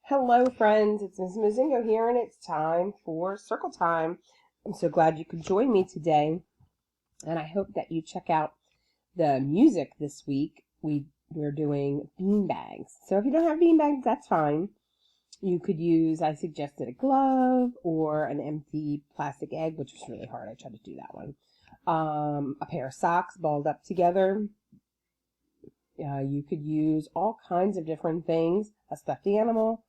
Hello, friends. It's Ms. Mozingo here, and it's time for Circle Time. I'm so glad you could join me today, and I hope that you check out the music this week. We're doing beanbags. So if you don't have beanbags, that's fine. You could use, I suggested a glove or an empty plastic egg, which was really hard. I tried to do that one. A pair of socks balled up together. You could use all kinds of different things, a stuffed animal,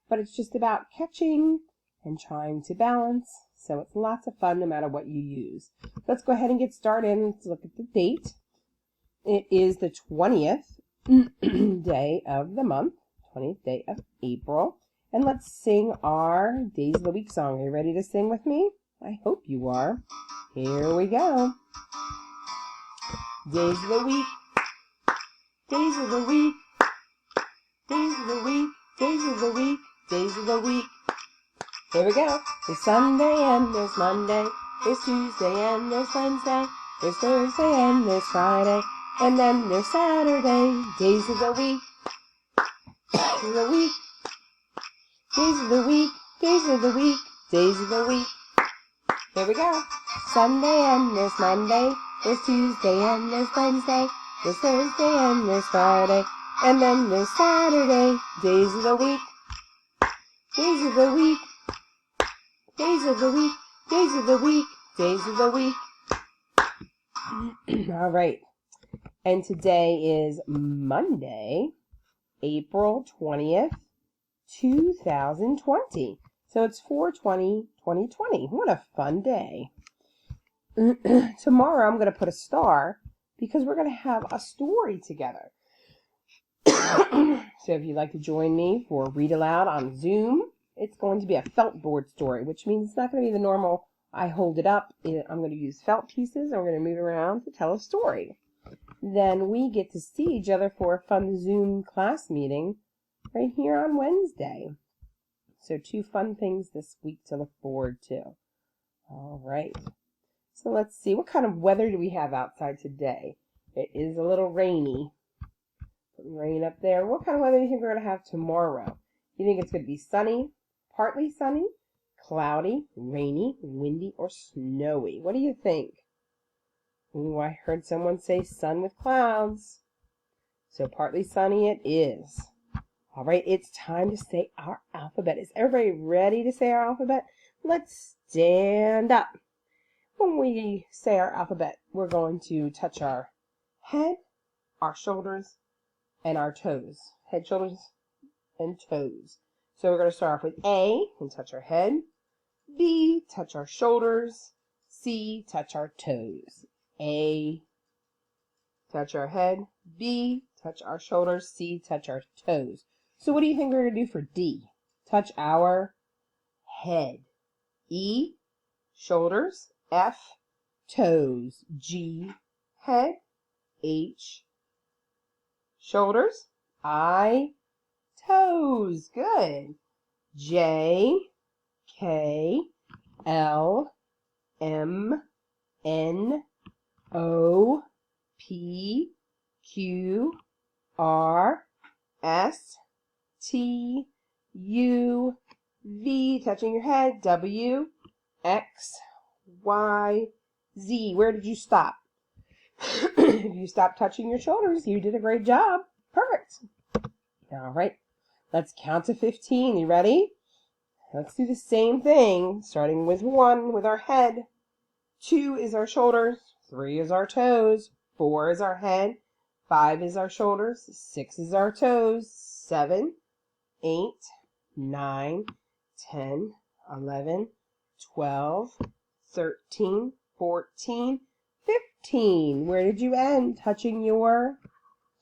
but it's just about catching and trying to balance. So it's lots of fun no matter what you use. Let's go ahead and get started. Let's look at the date. It is the 20th day of the month, 20th day of April. And let's sing our Days of the Week song. Are you ready to sing with me? I hope you are. Here we go. Days of the week. Days of the week. Days of the week. Days of the week. Days of the week. Here we go. There's Sunday and there's Monday. There's Tuesday and there's Wednesday. There's Thursday and there's Friday. And then there's Saturday. Days of the week. Days of the week. Days of the week. Days of the week. Days of the week. Here we go. Sunday and there's Monday. There's Tuesday and there's Wednesday. There's Thursday and there's Friday. And then there's Saturday. Days of the week. Days of the week. Days of the week. Days of the week. Days of the week. All right. And today is Monday, April 20th, 2020. So it's 4/20/2020. What a fun day. Tomorrow I'm going to put a star because we're going to have a story together. So if you'd like to join me for Read Aloud on Zoom, it's going to be a felt board story, which means it's not going to be the normal, I hold it up. I'm going to use felt pieces, and we're going to move around to tell a story. Then we get to see each other for a fun Zoom class meeting right here on Wednesday. So 2 fun things this week to look forward to. All right. So let's see. What kind of weather do we have outside today? It is a little rainy. Rain up there. What kind of weather do you think we're going to have tomorrow? You think it's going to be sunny, partly sunny, cloudy, rainy, windy, or snowy? What do you think? Ooh, I heard someone say sun with clouds. So partly sunny it is. All right, it's time to say our alphabet. Is everybody ready to say our alphabet? Let's stand up. When we say our alphabet, we're going to touch our head, our shoulders, and our toes. Head, shoulders, and toes. So we're going to start off with A and touch our head. B, touch our shoulders. C, touch our toes. A, touch our head. B, touch our shoulders. C, touch our toes. So what do you think we're going to do for D? Touch our head. E, shoulders. F, toes. G, head. H, shoulders. I, toes. Good. J, K, L, M, N, O, P, Q, R, S, T, U, V, touching your head. W, X, Y, Z. Where did you stop? If you stopped touching your shoulders, you did a great job. Perfect. All right. Let's count to 15. You ready? Let's do the same thing, starting with 1 with our head. 2 is our shoulders. 3 is our toes. 4 is our head. 5 is our shoulders. 6 is our toes. 7, 8, 9, 10, 11, 12, 13, 14, 15. Where did you end? Touching your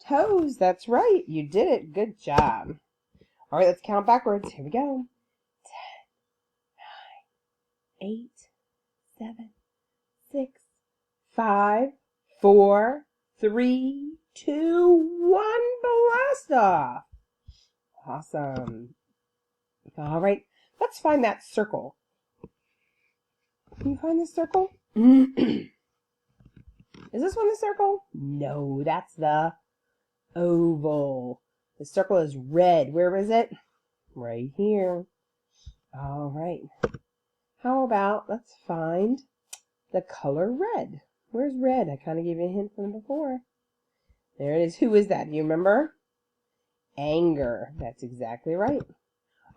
toes. That's right. You did it. Good job. All right, let's count backwards. Here we go. 10, 9, 8, 7, 6, 5, 4, 3, 2, 1. Blast off. Awesome. All right, let's find that circle. Can you find this circle? Is this one the circle? No, that's the oval. The circle is red. Where is it? Right here. All right. How about, let's find the color red. Where's red? I kind of gave you a hint from before. There it is. Who is that? Do you remember? Anger. That's exactly right.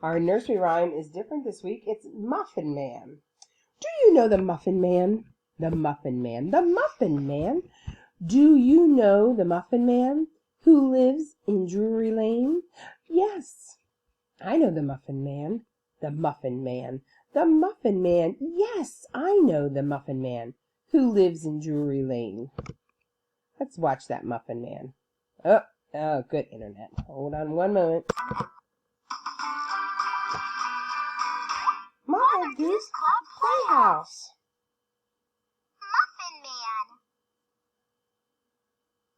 Our nursery rhyme is different this week. It's Muffin Man. Do you know the Muffin Man? The Muffin Man. The Muffin Man. Do you know the Muffin Man who lives in Drury Lane? Yes, I know the Muffin Man. The Muffin Man. The Muffin Man. Yes, I know the Muffin Man who lives in Drury Lane. Let's watch that Muffin Man. Oh, good internet. Hold on one moment. Mother Goose Playhouse. Muffin Man.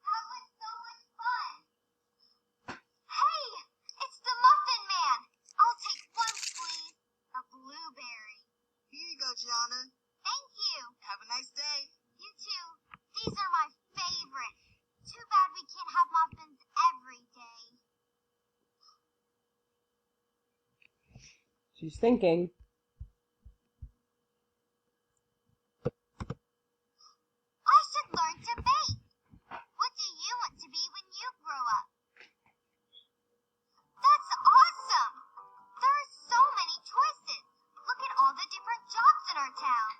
That was so much fun. Hey, it's the Muffin Man. I'll take one, please. A blueberry. Here you go, Gianna. Thank you. Have a nice day. You too. These are my favorite. Too bad we can't have muffins every day. She's thinking. I should learn to bake. What do you want to be when you grow up? That's awesome. There are so many choices. Look at all the different jobs in our town.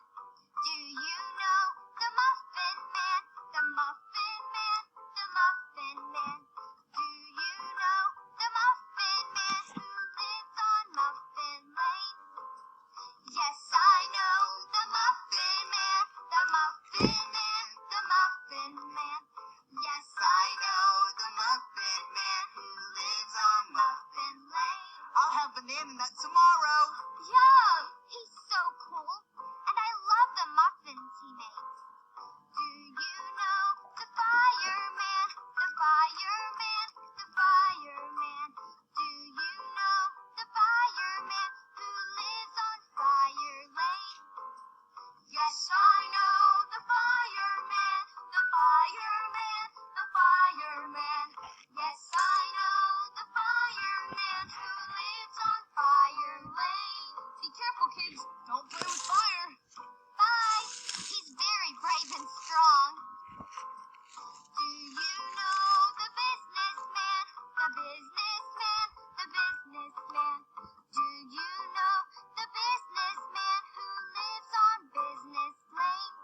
Do you know the Muffin Man? The Muffin Man. The Muffin Man. Do you know the Muffin Man who lives on Muffin Lane? Yes, I know the Muffin Man. The Muffin Man. The Muffin Man. Yes, I know the Muffin Man who lives on Muffin Lane. I'll have banana nut tomorrow. Yum! He's so cool. And I love the muffins he makes. Do you know the fireman? The fireman. The fireman. Do you know the fireman who lives on Fire Lane? Yes, I know the fireman. The fireman. The fireman. Yes, I know the fireman who lives on Fire Lane. Be careful, kids. Don't play with fire. Bye. He's very brave and strong. Do you know the businessman? The businessman. The businessman. Do you know the businessman who lives on Business Lane?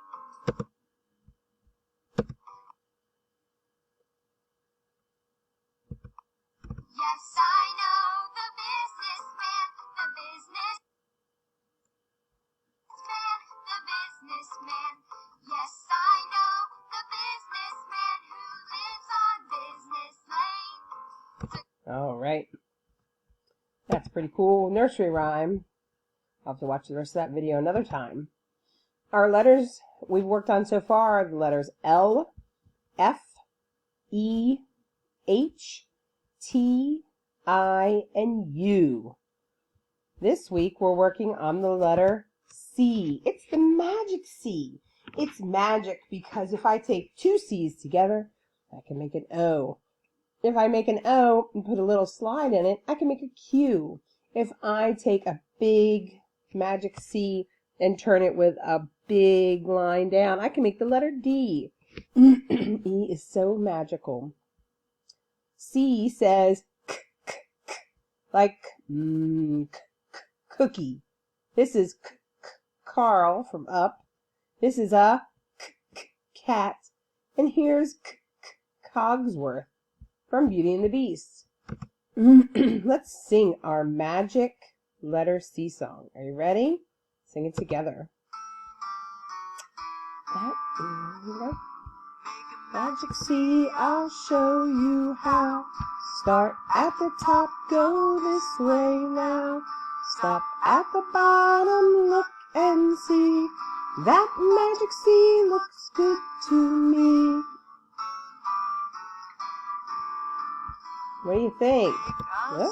Yes, I know the businessman. The businessman. The businessman. Yes, I know the businessman who lives on Business Lane. All right. That's pretty cool nursery rhyme. I'll have to watch the rest of that video another time. Our letters we've worked on so far are the letters L, F, E, H, T, I, and U. This week we're working on the letter C. It's the magic C. It's magic because if I take two C's together, I can make an O. If I make an O and put a little slide in it, I can make a Q. If I take a big magic C and turn it with a big line down, I can make the letter D. E is so magical. C says k, k, k, like cookie. This is Carl from Up. This is a cat. And here's Cogsworth from Beauty and the Beast. Let's sing our magic letter C song. Are you ready? Sing it together. That is magic C, I'll show you how. Start at the top, go this way now. Stop at the bottom, look and see. That magic C looks good to me. What do you think? Huh?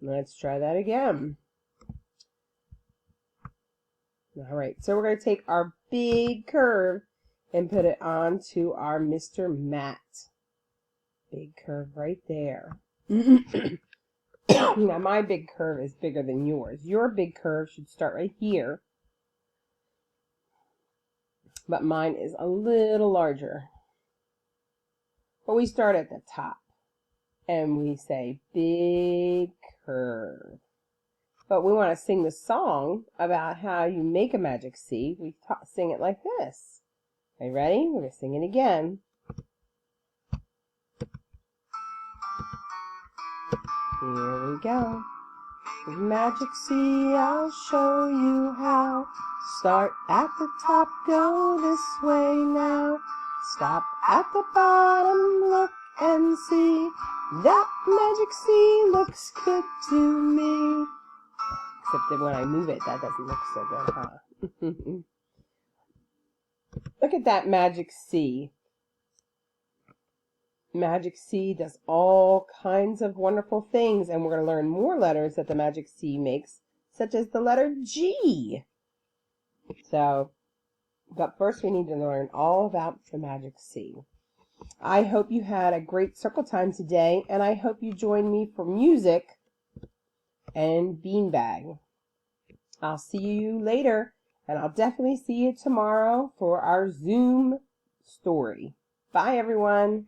Let's try that again. All right, so we're going to take our big curve and put it onto our Mr. Matt. Big curve right there. Now my big curve is bigger than yours. Your big curve should start right here, but mine is a little larger. But we start at the top and we say big curve. But we want to sing the song about how you make a magic C. We sing it like this. Are you ready? We're going to sing it again. Here we go. With magic C, I'll show you how. Start at the top, go this way now. Stop at the bottom, look and see. That magic C looks good to me. Except that when I move it, that doesn't look so good, huh? Look at that magic C. Magic C does all kinds of wonderful things, and we're going to learn more letters that the magic C makes, such as the letter G. So, but first we need to learn all about the magic C. I hope you had a great circle time today, and I hope you join me for music and beanbag. I'll see you later, and I'll definitely see you tomorrow for our Zoom story. Bye, everyone.